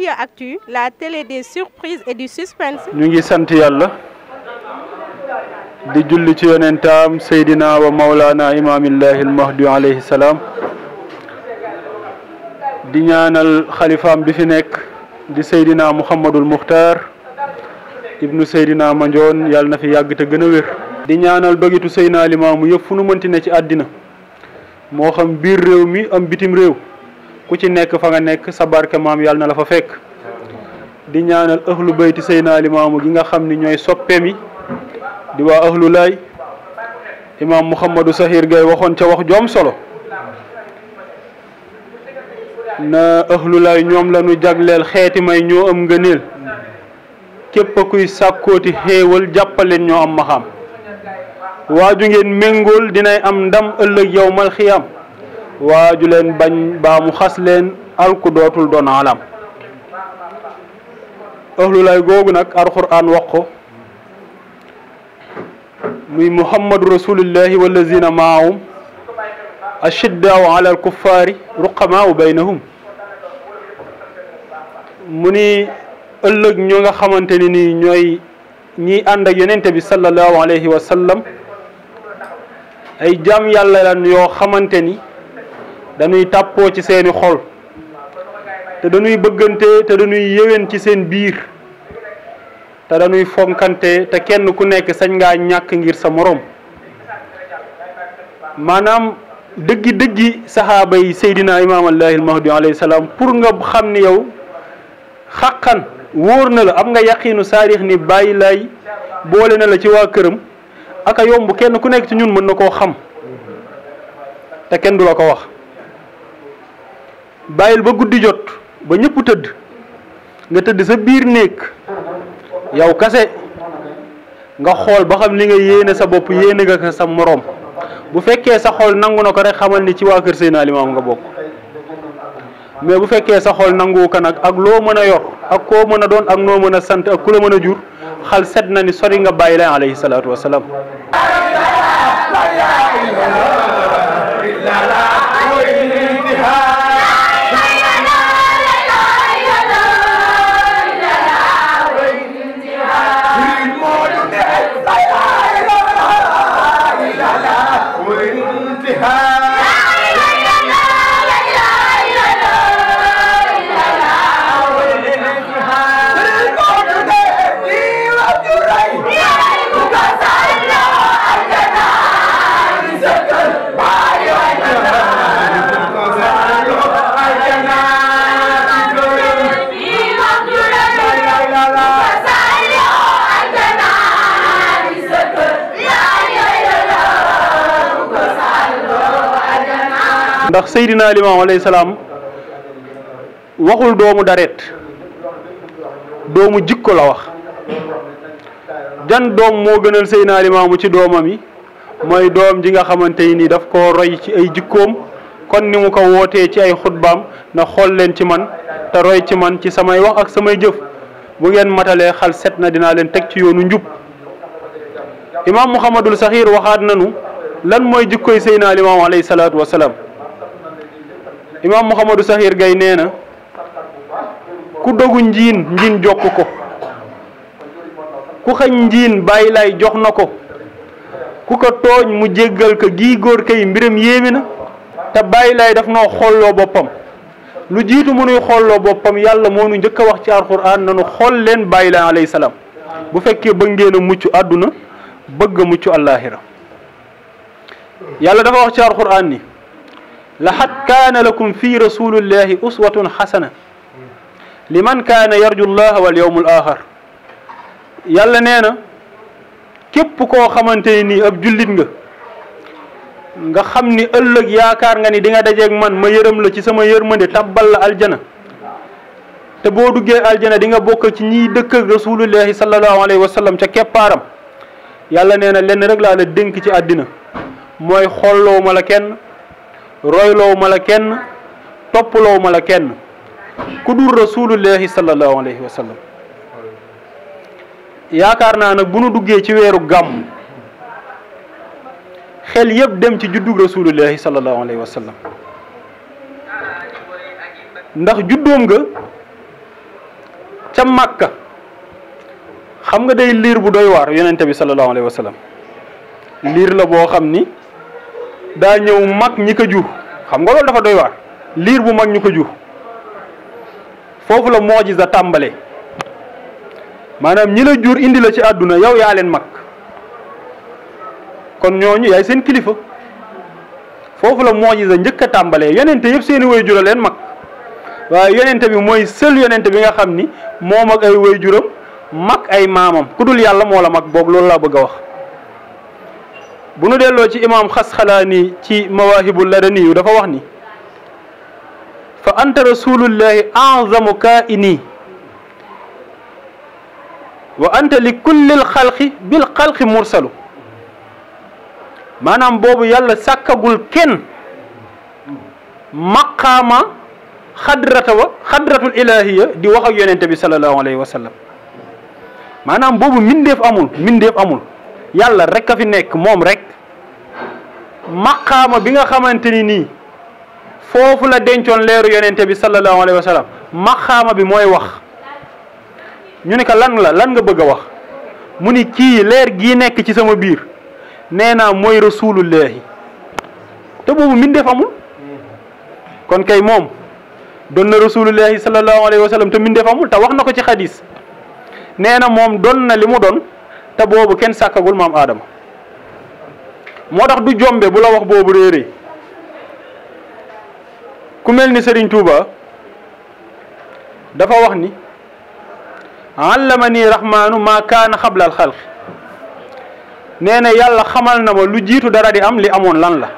Banlieue Actu, la télé des surprises et du suspense. ñu ngi sant yàlla di julli ci yonentam Seydina wa Mawlana Imamillahi al-Mahdi alayhi salam di ñaanal xalifaam bi fi nekk di Seydina Mouhamadul Mukhtar ibnu Seydina Mandione yàlla na fi yàgg te gën a wér. di ñaanal dogitu Seydina Limamou yëpp fu nu mënti ne ci àddina moo xam biir réew mi am bitim réew ku ci nekk fa nga nekk sa barke maam yàlla na la fa fekk. di ñaanal ahlu bayti Seydina Limamou gi nga xam ni ñooy soppeem yi di waa ahlu Laye imam Mouhamadou Sahir Gaye waxoon ca wax joom solo na ahlu Laye ñoom la ñu jagleel xeeti may ñoo am ngëneel képp kuy sàkkooti xéewal jàppaleen ñoo am maxaam waaju ngeen méngool dinay am ndam ëllëg yawmal xiyaam waaju leen bañ baa mu xas leen alku dootul doon alam ahlu Laye googu nag alquran wax ko muy muhammadu rasulillahi wallazina maahum ashiddaau ala alkuffaari ruqamaau baynahum mu ni ëllëg ñoo nga xamante ni nii ñooy ñiy ànd ak yonente bi sallallahu alayhi wa sallam ay jaam yàlla lan yoo xamante ni dañuy tàppoo ci seeni xol te dañuy bëggante te dañuy yéwén ci seen biir te dañuy fonkante te kenn ku nekk sañ ngaa ñàkk ngir sa morom maanaam dëggi saxaaba yi Seydina Imaam Allahi al-Mahdi alayhi salaam pour nga xam ni yow xaqan wóor na la am nga yaqiinu saarix ni bàyyi lay boole na la ci waa këram aka yomb kenn ku nekk ci ñun mën na koo xam te kenn du la ko wax bàyyil ba guddi jot ba ñëpp tëdd nga tëdd sa biir néeg yow kase nga xool ba xam li nga yéene sa bopp yéene nga ko sa moroom bu fekkee sa xol nangu na ko rek xamal ni ci waa kër Seydina Limamou nga bokk mais bu fekkee sa xol nangu ko nag ak loo mën a yor ak koo mën a doon ak noo mën a sant ak ku la mën a jur xal set na ni sori nga bàyyi la alayhi salaatu wasalaam ndax Seydina Limamou alayhi salaam waxul doomu daret doomu jikko la wax jan doom moo gënal Seydina Limamou ci doomam yi mooy doom ji nga xamante ni daf ko roy ci ay jikkoom kon ni mu ko wootee ci ay xutbaam na xool leen ci man te roy ci man ci samay wax ak samay jëf bu ngeen matalee xal set na dinaa leen teg ci yoonu njub imam Mouhamadul Saxiir waxaat nanu lan mooy jikkoy Seydina Limamou alayhi salaatu wasalaam imam Mouhamadou Sahir Gaye nee na ku dogu njiin jokk ko ku xañ njiin bàyyi lay jox na ko ku ko tooñ mu jéggal ko gii góor kay mbiram yéemi na te bàyyi lay daf noo xolloo boppam lu jiitu mu nuy xolloo boppam yàlla moo nu njëkk a wax ci alquran nanu xool leen bàyyi lay alayhi salaam bu fekkee bëgg ngeen a mucc àdduna bëgg a mucc àllaaxira yàlla dafa wax ci alquran ni لقد كان لكم في رسول الله أسوة حسنة لمن كان يرجو الله واليوم الآخر يلا نينا كيب كو خمانتيني اب جوليت nga xamni ëlëk yaakar nga ni di nga dajé ak man ma yërëm la ci sama yërmande tabal la aljana te bo duggé aljana di nga bokk ci ñi dëkk ak rasulullah sallallahu alayhi wasallam ca képparam yalla neena lenn rek la la denk ci adina moy xollo ma la kenn royloo ma la kenn toppaloo ma la kenn ku dul rasulullahi sallallahu alayhi wa sallam yaakaar naa nag bu nu duggee ci weeru gàmm xel yëpp dem ci juddug rasulullahi sallallahu alayhi wa sallam ndax juddoom nga ca Makka xam nga day liir bu doy waar yonente bi sallallahu alayhi wa sallam liir la boo xam ni daa ñëw mag ñi ko jur xam nga loolu dafa doy waar liir bu mag ñu ko jur foofu la mu'jiza tàmbale maanaam ñi la jur indi la ci àdduna yow yaa leen mag kon ñooñu yaay seen kilifa foofu la mu'jiza njëkk a tàmbalee yonente yëpp seeni way jura leen mag waaye yonente bi mooy seul yonente bi nga xam ni moom ak ay way juram mag ay maamam ku dul yàlla moo la mag boog loolu laa bëgg a wax bu nu delloo ci imaam Xasxalaani ci Mawaahibul Ladani dafa wax ni fa anta rasulullahi a'zamu kaini wa anta li kullil xalqi bil xalqi mursalu maanaam boobu yàlla sàkkagul kenn maqaama xadratul ilahiya di wax ak yonente bi sallallahu alayhi wa sallam maanaam boobu mindeef amul yàlla rek a fi nekk moom rek maqaama bi nga xamante ni nii foofu la dencoon leeru yonente bi sallallahu alayhi wa sallam maqaama bi mooy wax ñu ne ko lan nga bëgg a wax mu ni kii leer gii nekk ci sama biir nee naa mooy rasulullahi te boobu mindeef amul kon kay moom doon na rasulullahi sallallahu alayhi wa sallam te mindeef amul te wax na ko ci xadis nee na moom doon na li mu doon te boobu kenn sàkkagul maam Adama moo tax du jombe bu la wax boobu réeré ku mel ni Serigne Touba dafa wax ni allamani rahmaanu maa kaana xablal xalq nee na yàlla xamal na ma lu jiitu dara di am li amoon lan la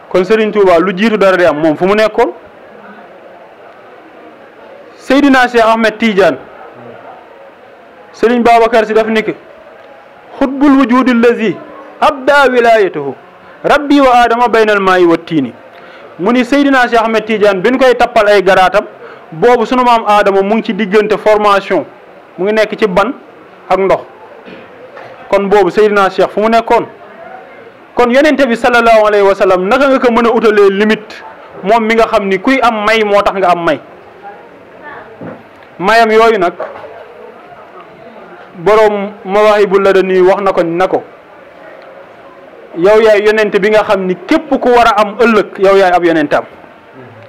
kon Serigne Touba lu jiitu dara di am moom fu mu nekkoon Seydina Cheikh Ahmed Tidiane Serigne Babacar si daf nekk xutbul wujudi allazi abda wilayatuhu rabbi wa adama baynal maayi wa tiini mu ni Seydina Cheikh Ahmed Tidiane bi ñu koy tappal ay garaatam boobu sunu maam Adama mu ngi ci diggante formation mu ngi nekk ci ban ak ndox kon boobu Seydina Cheikh fu mu nekkoon kon yonente bi sallallahu alayhi wa sallam naka nga ko mën a utalee limite moom mi nga xam ni kuy am may moo tax nga am may mayam yooyu nag boroom Mawaahibul Ladani wax na ko yow yaay yonente bi nga xam ni képp ku war a am ëllëg yow yaay ab yonentam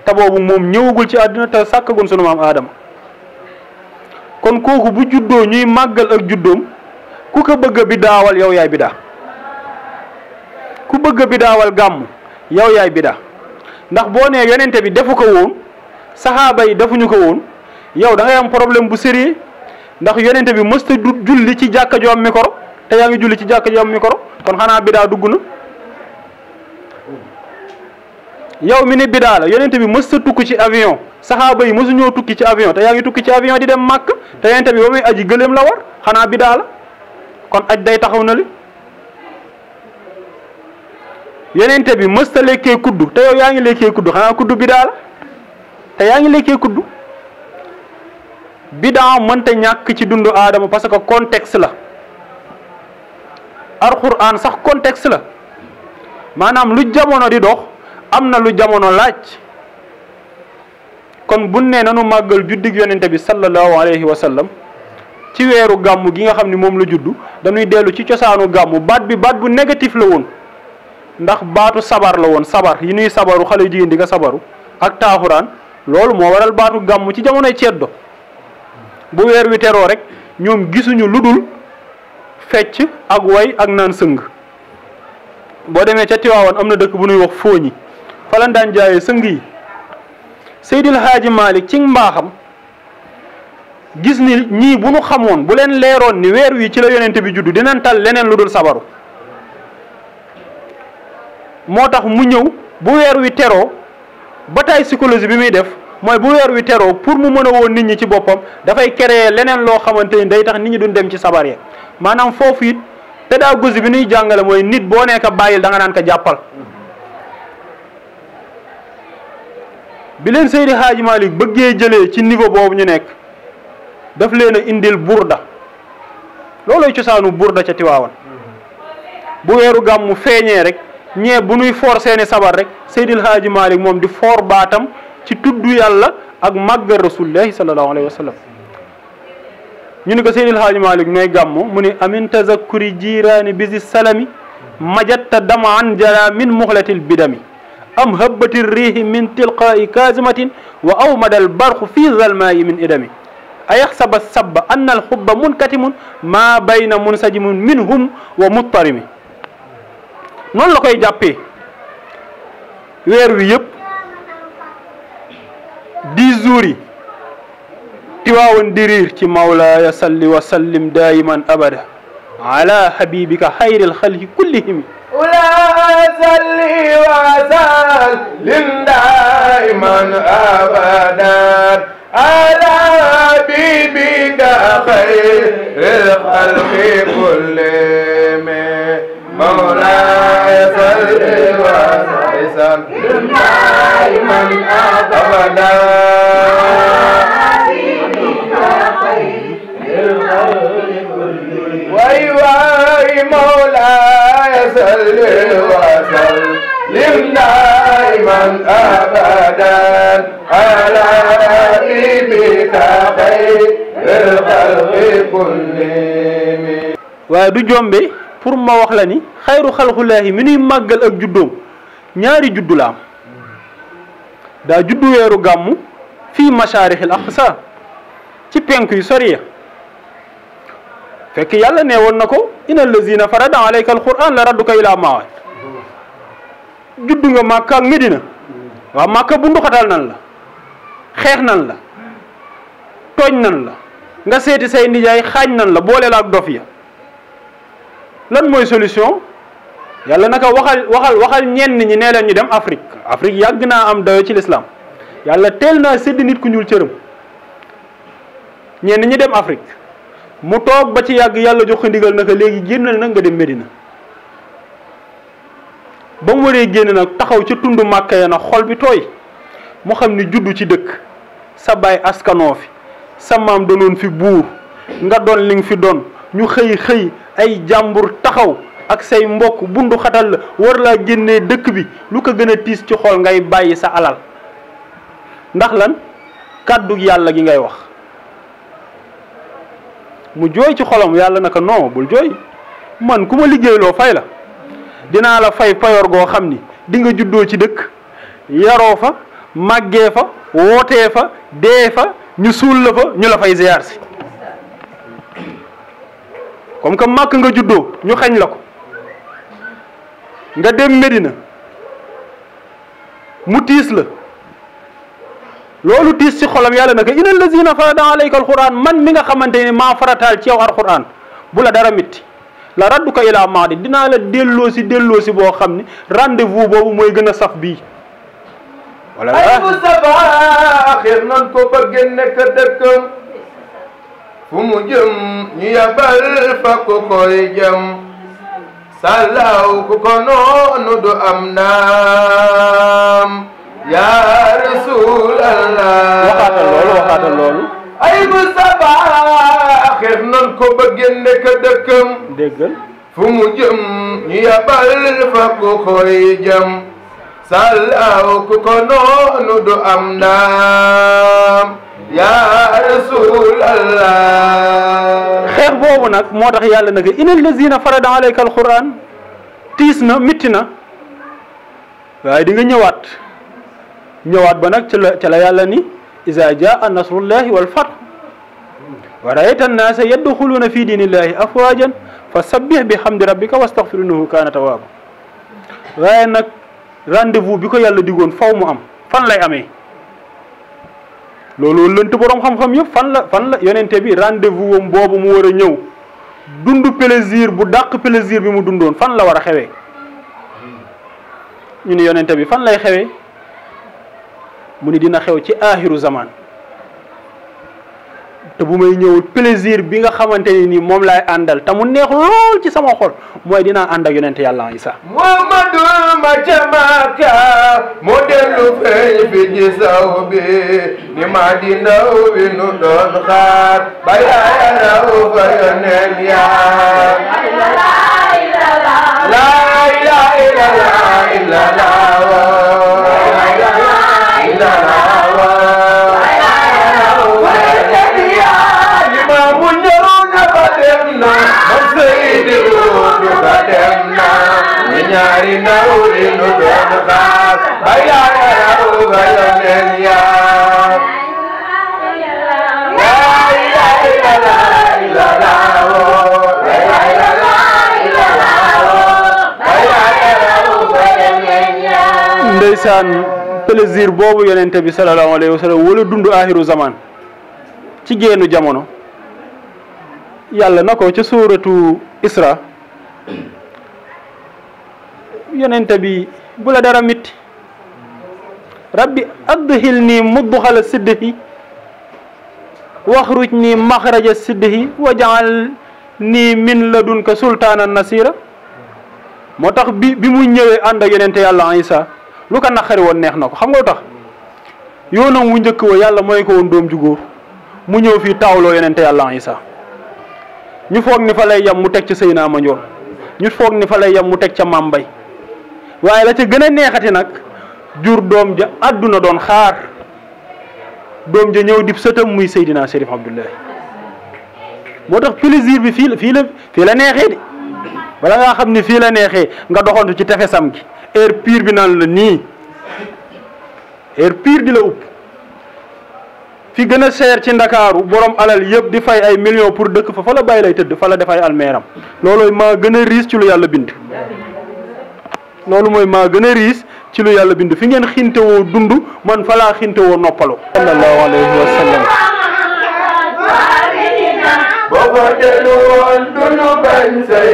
te boobu moom ñëwagul ci àdduna te sàkkagun sunu maam Adama kon kooku bu juddoo ñuy màggal ak juddoom ku ko bëgg a bidaawal yow yaay bidaa ku bëgg a bidaawal gàmm yow yaay bidaa ndax boo nee yonente bi defu ko woon saxaaba yi defuñu ko woon yow da ngay am problème bu sérieux ndax yonente bi mësta julli ci jàkka ju am micro te yaa ngi julli ci jàkka ju am micro kon xanaa bidaa dugg na yow mi ne bidaa la yonente bi mësta tukki ci avion saxaaba yi mësu ñoo tukki ci avion te yaa ngi tukki ci avion di dem màkk te yonente bi ba muy aji gëléem la war xanaa bidaa la kon aj day taxaw na li yonente bi mësta lekkee kuddu te yow yaa ngi lekkee kuddu xanaa kuddu bidaa la te yaa ngi lekkee kuddu bidaa mënta ñàkk ci dundu aadama parce que contexte la alxuraan sax contexte la maanaam lu jamono di dox am na lu jamono laaj kon buñ ne nanu màggal juddig yonente bi sallallahu alayhi wa sallam ci weeru gàmmu gi nga xam ni moom la juddu dañuy dellu ci cosaanu gàmmu baat bu négatif la woon ndax baatu sabar la woon sabar yi ñuy sabaru xale jigéen di nga sabaru ak taaxuraan loolu moo waral baatu gàmmu ci jamonoy ceddo bu weer wi teroo rek ñoom gisuñu lu dul fecc ak way ak naan sëng boo demee ca Tiwaawan am na dëkk bu ñuy wax fooñi fa lañ daan jaayee sëng yi Seydil Haaji Malick ci mbaaxam gis ni ñii bu ñu xamoon bu leen leeroon ni weer wi ci la yonente bi juddu dinañ tal leneen lu dul sabaru moo tax mu ñëw bu weer wi teroo bataille psychologie bi muy def mooy bu weer wi teroo pour mu mën a woon nit ñi ci boppam dafay créer leneen loo xamante ni day tax nit ñi duñ dem ci sabar ya maanaam foofu it pédagogie bi ñuy jàngale mooy nit boo nekk bàyyil da nga naan ko jàppal bi leen Seydi Hadji Malick bëggee jëlee ci niveau boobu ñu nekk daf leen a indil burda loolooy cosaanu burda ca Tiwaawan bu weeru gàmmu feeñee rek ñee bu nuy foor seeni sabar rek Seydil Hadji Malick moom di foor baatam ci tudd yàlla ak màggal rasulullahi sallallahu alayhi wa sallam ñu ni ko Seydil Hadji Malick nooy gàmmu mu ni amin tazakkuri jiiraani bisi salami majatta damaan jara min muxlatil bidami am habbati riihi min tilqaa'i kazimatin wa awmada albarqu fi zalmaa'i min idami ayaxsaba sabba anna alxubba munkatimun ma bayna munsajimun minhum wa muttarimi noonu la koy jàppee weer wi yëpp 10 jours yi tiwaawoon di riir ci mawlaaya salli wa sallim daayiman abada ala habibika xayril xalqi kullihim ولا صلي وسلم دائما ابدا على حبيبك خير الخلق كلهم مولاي صل وسلم دائما ابدا واي واي مولاي صل وسلم دائما ابدا على حبيبك خير الخلق كلهم waaye du jombe pour ma wax la ni xayru xalqulaahi mi nuy màggal ak juddoom ñaari juddu la am daa juddu weeru gàmmu fii masharixil aqsa ci penk yu soriya fekk yàlla nee woon na ko inna allazina farada alayka alquran la radduka ila mawaat juddu nga Makka ak Medina waaw Makka bu nduxatal nan la xeex nan la tooñ nan la nga seeti say nijaay xaañ nan la boole la ak dof ya lan mooy solution yàlla naka waxal ñenn ñi nee leen ñu dem Afrique yàgg naa am dayo ci l'islam yàlla teel naa sédd nit ku ñuul cërëm ñenn ñi dem Afrique mu toog ba ci yàgg yàlla jox ko ndigal naka léegi génnal nag nga dem Medina ba mu waree génn nag taxaw ca tundu Màkka ya nag xol bi tooy mu xam ni juddu ci dëkk sa baay askanoo fi sa maam doonoon fi buur nga doon li nga fi doon ñu xëy ay jàmbur taxaw ak say mbokk bundu xatal la war laa génnee dëkk bi lu ko gën a tiis ci xol ngay bàyyi sa alal ndax lan kàddu yàlla gi ngay wax mu jooy ci xolam yàlla naka non bul jooy man ku ma liggéeyloo fay la dinaa la fay payoor goo xam ni di nga juddoo ci dëkk yaroo fa màggee fa wootee fa dee fa ñu suul la fa ñu la fay ziyaar si comme que màkk nga juddoo ñu xañ la ko nga dem Medina mu tiis la loolu tiis ci xolam yàlla naka inna allazina farada alayka alquran man mi nga xamante ne maa farataal ci yow alquran bu la dara mitti la radduka ila maadi dinaa la delloosi boo xam ni rendez-vous boobu mooy gën a saf bii wala ay Mustafa xir nan ko bëgg nekk dëkkam fu mu jëm ñu yabal fa ku koy jëm salaw ku ko noonu du am naam yaa rasulallah waxaatal loolu ay Mustafa xir nan ko bëgg nekk dëkkam déggal fu mu jëm ñu yabal fa ku koy jëm salaw ku ko noonu du am naam yaa rasulallah xeex boobu nag moo tax yàlla nag inna allazina farada alayka alquran tiis na mitti na waaye di nga ñëwaat ba nag ca la yàlla ni iza jaa nasrullahi wal fath wa ra'ayta an-naasa yadxuluuna fi diinillahi afwaajan fa sabbih bi hamdi rabbika wastaghfir innahu kaana tawwaaba waaye nag rendez-vous bi ko yàlla digoon faw mu am fan lay amee loolu lënt borom xam-xam yëpp fan la yonente bi rendez-vous am boobu mu war a ñëw dund plaisir bu dàq plaisir bi mu dundoon fan la war a xewee ñu ni yonente bi fan lay xewee mu ni dina xew ci aaxiru zaman te bu may ñëw plaisir bi nga xamante ni nii moom laay àndal te mu neex lool ci sama xol mooy dinaa ànd ak yonente yàlla Isa Muhammadu ma ca Makka moo dellu feeñ fi ci saw bi ni ma di ndaw bi nu doon xaar ba yaaya raw fa yoneen yaa la ilaha illallah Limamou ndeysaan plaisir boobu yonente bi sallallahu alayhi wa sallam wala dund axiru zaman ci génnu jamono yàlla na ko ca suuratu Isra yonente bi bu la dara mitti rabbi adxilni mudxala siddihi waxrujni maxraja siddihi waj'alni min ladunka sultaanan nasira moo tax bi mu ñëwee ànd ak yonente yàlla Isa lu ko naqari woon neex na ko xam nga lu tax yoonam wu njëkk wa yàlla mooy ko woon doom ju góor mu ñëw fii taawloo yonente yàlla Isa ñu foog ni fa lay yam mu teg ca Seyna Mandione ñu foog ni fa lay yam mu teg ca Mame Mbaye waaye la ca gën a neexati nag jur doom ja àdduna doon xaar doom ja ñëw dib sëtam muy Seydina Chérif Abdoulaye moo tax plaisir bi fii la neexee de wala ngaa xam ni fii la neexee nga doxantu ci tefesam gi heure pire bi naan la nii heure pire di la upp fi gën a seer ci ndakaaru borom alal yëpp di fay ay millions pour dëkk fa la bàyyi lay tëdd fa la def ay almeeram loolooy maa gën a riis ci lu yàlla bind loolu mooy maa gën a riis ci lu yàlla bind fi ngeen xinte woo dund man fa laa xinte woo noppalo sallallahu alayhi wa sallam booba delu woon dunu bañ say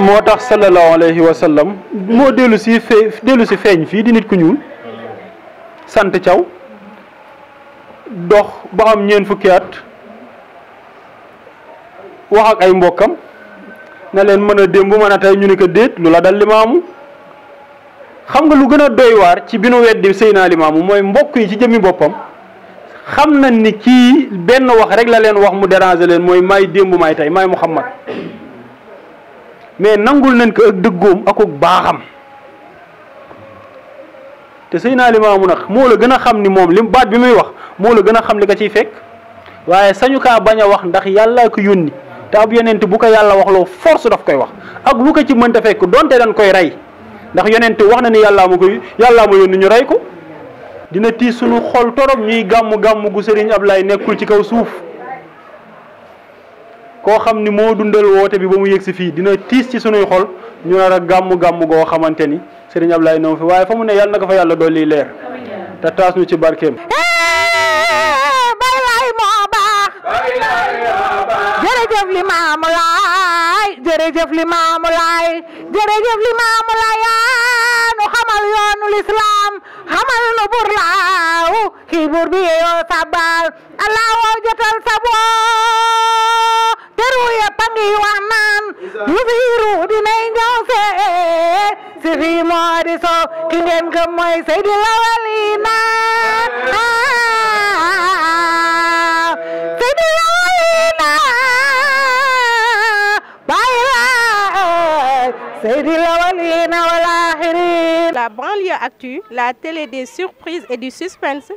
moo tax sallallahu alayhi wa sallam moo dellu si feeñ fii di nit ku ñuul sant Thiaw dox ba am ñeent fukki at wax ak ay mbokkam na leen mën a démb mën a tey ñu ni ko déet lu la dal Limaamu xam nga lu gën a doy waar ci bi nu weddi Seydina Limaamu mooy mbokk yi ci jëmmi boppam xam nañ ni kii benn wax rek la leen wax mu déranger leen mooy may démb may tey may Muhammad mais nangul nañ ko ak dëggoom ak baaxam te Seydina Limaamu nag moo la gën a xam ni moom lim baat bi muy wax moo la gën a xam li ko ciy fekk waaye sañu kaa bañ a wax ndax yàllaa ko yónni te ab yonent bu ko yàlla wax loo force daf koy wax ak lu ko ci mënta fekk donte dañ koy rey ndax yonent wax na ni yàllaa ma yónni ñu rey ko dina tiis suñu xol torop ñuy gàmm gu Serigne Ablaye nekkul ci kaw suuf koo xam ni moo dundal woote bi ba mu yëg si fii dina tiis ci suñuy xol ñu nar a gàmm goo xamante ni Serigne Ablaye ñëw fi waaye fa mu ne yàlla na ko fa yàlla dolli leer te taas ñu ci barkeem. jërëjëf Limaamu Laay jërëjëf Limaamu Laay jërëjëf Limaamu Laay yaa nu xamal yoonu lislaam xamal nu bur laaw kii bur bi yoo sabal Allah woo jotal saboo teru yëpp a ngi wax naan lu fiiru dinay ñëw fee si fii moo di so ki ngeen gëm mooy Seydi Lawalina La banlieue actu, la télé des surprises et du suspense.